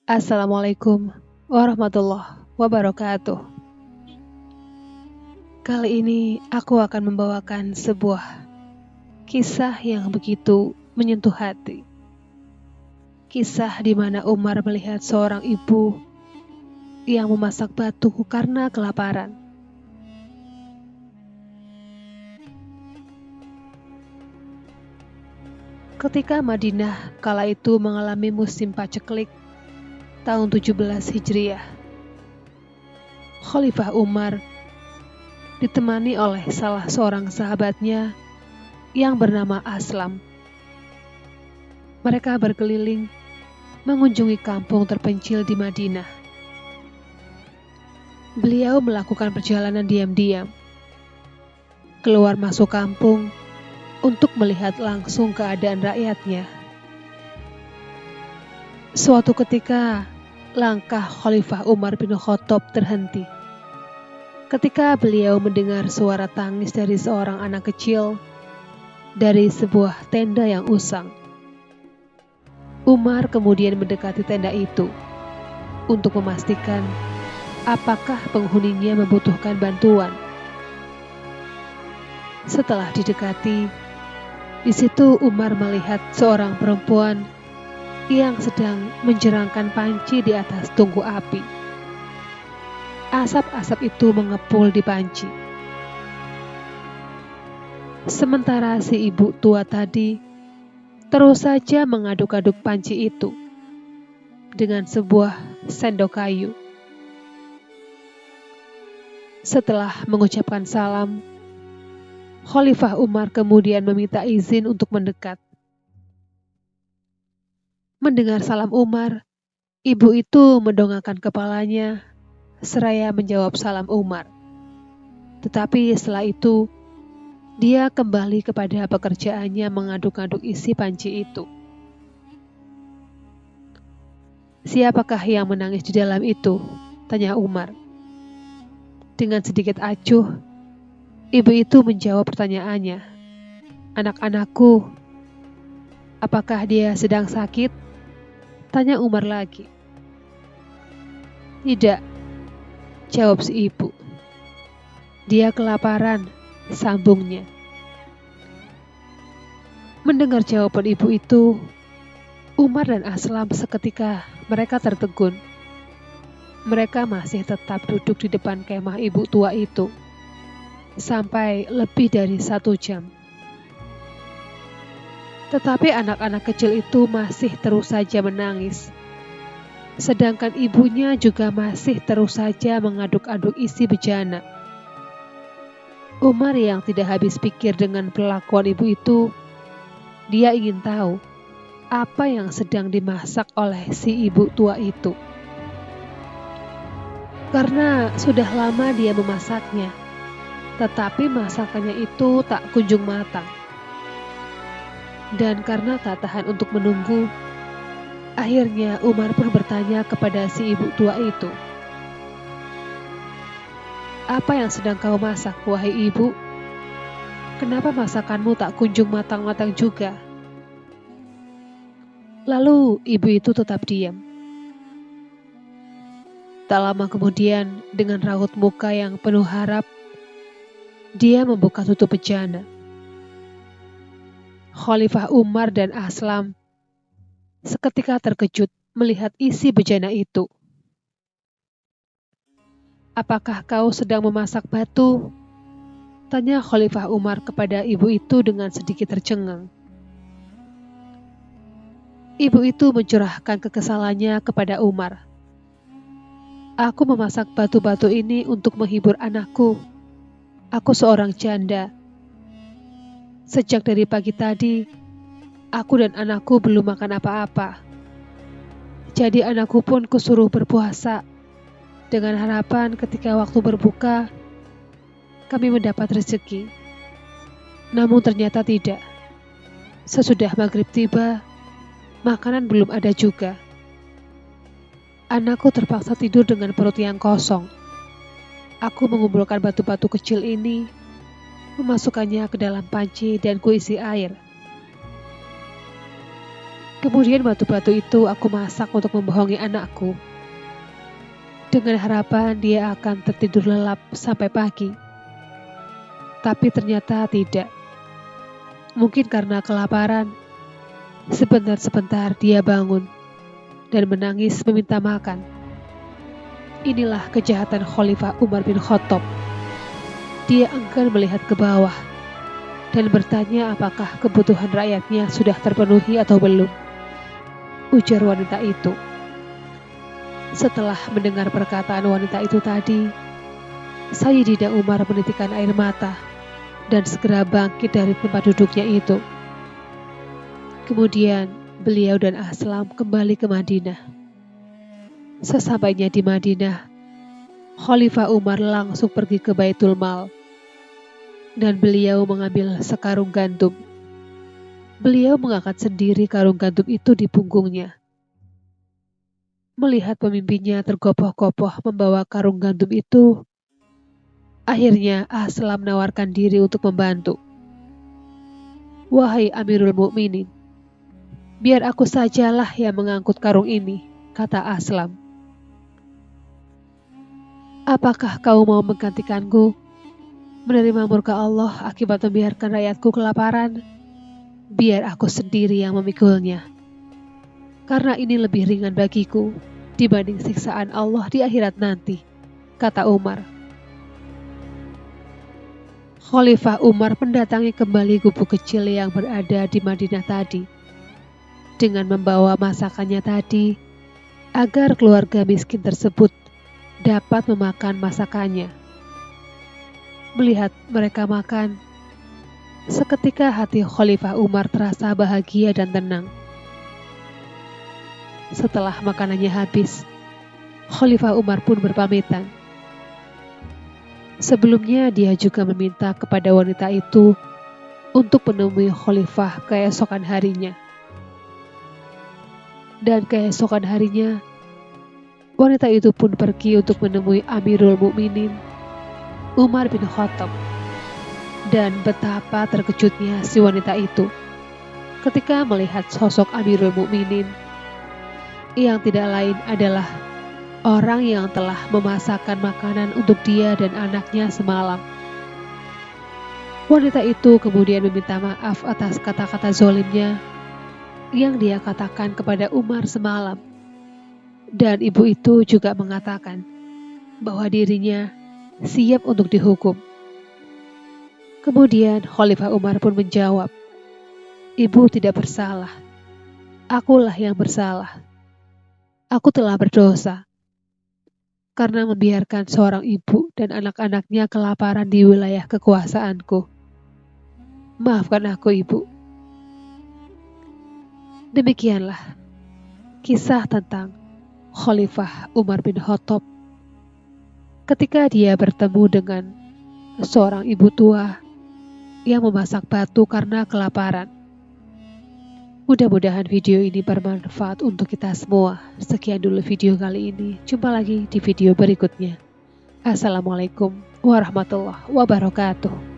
Assalamualaikum warahmatullahi wabarakatuh. Kali ini aku akan membawakan sebuah kisah yang begitu menyentuh hati. Kisah di mana Umar melihat seorang ibu yang memasak batu karena kelaparan. Ketika Madinah kala itu mengalami musim paceklik tahun 17 Hijriah, Khalifah Umar ditemani oleh salah seorang sahabatnya yang bernama Aslam. Mereka berkeliling mengunjungi kampung terpencil di Madinah. Beliau melakukan perjalanan diam-diam, keluar masuk kampung untuk melihat langsung keadaan rakyatnya. Suatu ketika, langkah Khalifah Umar bin Khattab terhenti. Ketika beliau mendengar suara tangis dari seorang anak kecil dari sebuah tenda yang usang. Umar kemudian mendekati tenda itu untuk memastikan apakah penghuninya membutuhkan bantuan. Setelah didekati, di situ Umar melihat seorang perempuan yang sedang menjerangkan panci di atas tungku api. Asap-asap itu mengepul di panci. Sementara si ibu tua tadi terus saja mengaduk-aduk panci itu dengan sebuah sendok kayu. Setelah mengucapkan salam, Khalifah Umar kemudian meminta izin untuk mendekat. Mendengar salam Umar, ibu itu mendongakkan kepalanya seraya menjawab salam Umar. Tetapi setelah itu, dia kembali kepada pekerjaannya mengaduk-aduk isi panci itu. "Siapakah yang menangis di dalam itu?" tanya Umar. Dengan sedikit acuh, ibu itu menjawab pertanyaannya. "Anak-anakku." "Apakah dia sedang sakit?" tanya Umar lagi. "Tidak," jawab si ibu. "Dia kelaparan," sambungnya. Mendengar jawaban ibu itu, Umar dan Aslam seketika mereka tertegun. Mereka masih tetap duduk di depan kemah ibu tua itu sampai lebih dari 1 jam. Tetapi anak-anak kecil itu masih terus saja menangis. Sedangkan ibunya juga masih terus saja mengaduk-aduk isi bejana. Umar yang tidak habis pikir dengan perlakuan ibu itu, dia ingin tahu apa yang sedang dimasak oleh si ibu tua itu. Karena sudah lama dia memasaknya, tetapi masakannya itu tak kunjung matang. Dan karena tak tahan untuk menunggu, akhirnya Umar pun bertanya kepada si ibu tua itu, "Apa yang sedang kau masak, wahai ibu? Kenapa masakanmu tak kunjung matang-matang juga?" Lalu ibu itu tetap diam. Tak lama kemudian, dengan raut muka yang penuh harap, dia membuka tutup bejana. Khalifah Umar dan Aslam seketika terkejut melihat isi bejana itu. "Apakah kau sedang memasak batu?" tanya Khalifah Umar kepada ibu itu dengan sedikit tercengang. Ibu itu mencurahkan kekesalannya kepada Umar. "Aku memasak batu-batu ini untuk menghibur anakku. Aku seorang janda. Sejak dari pagi tadi, aku dan anakku belum makan apa-apa. Jadi anakku pun kusuruh berpuasa, dengan harapan ketika waktu berbuka, kami mendapat rezeki. Namun ternyata tidak. Sesudah maghrib tiba, makanan belum ada juga. Anakku terpaksa tidur dengan perut yang kosong. Aku mengumpulkan batu-batu kecil ini, memasukkannya ke dalam panci dan kuisi air. Kemudian batu-batu itu aku masak untuk membohongi anakku, dengan harapan dia akan tertidur lelap sampai pagi. Tapi ternyata tidak. Mungkin karena kelaparan, sebentar-sebentar dia bangun dan menangis meminta makan. Inilah kejahatan Khalifah Umar bin Khattab. Dia enggan melihat ke bawah dan bertanya apakah kebutuhan rakyatnya sudah terpenuhi atau belum. Ujar wanita itu. Setelah mendengar perkataan wanita itu tadi, Sayyidina Umar menitikkan air mata dan segera bangkit dari tempat duduknya itu. Kemudian beliau dan Aslam kembali ke Madinah. Sesampainya di Madinah, Khalifah Umar langsung pergi ke Baitul Mal dan beliau mengambil sekarung gandum. Beliau mengangkat sendiri karung gandum itu di punggungnya. Melihat pemimpinnya tergopoh-gopoh membawa karung gandum itu, akhirnya Aslam menawarkan diri untuk membantu. "Wahai Amirul Mukminin, biar aku sajalah yang mengangkut karung ini," kata Aslam. "Apakah kau mau menggantikanku menerima murka Allah akibat membiarkan rakyatku kelaparan? Biar aku sendiri yang memikulnya. Karena ini lebih ringan bagiku dibanding siksaan Allah di akhirat nanti," kata Umar. Khalifah Umar mendatangi kembali gubuk kecil yang berada di Madinah tadi, dengan membawa masakannya tadi, agar keluarga miskin tersebut dapat memakan masakannya. Melihat mereka makan, seketika hati Khalifah Umar terasa bahagia dan tenang. Setelah makanannya habis, Khalifah Umar pun berpamitan. Sebelumnya dia juga meminta kepada wanita itu untuk menemui Khalifah keesokan harinya. Dan keesokan harinya, wanita itu pun pergi untuk menemui Amirul Mukminin Umar bin Khattab. Dan betapa terkejutnya si wanita itu ketika melihat sosok Amirul Mukminin yang tidak lain adalah orang yang telah memasakkan makanan untuk dia dan anaknya semalam. Wanita itu kemudian meminta maaf atas kata-kata zolimnya yang dia katakan kepada Umar semalam. Dan ibu itu juga mengatakan bahwa dirinya siap untuk dihukum. Kemudian Khalifah Umar pun menjawab, "Ibu tidak bersalah. Akulah yang bersalah. Aku telah berdosa karena membiarkan seorang ibu dan anak-anaknya kelaparan di wilayah kekuasaanku. Maafkan aku, Ibu." Demikianlah kisah tentang Khalifah Umar bin Khattab ketika dia bertemu dengan seorang ibu tua yang memasak batu karena kelaparan. Mudah-mudahan video ini bermanfaat untuk kita semua. Sekian dulu video kali ini. Jumpa lagi di video berikutnya. Assalamualaikum warahmatullahi wabarakatuh.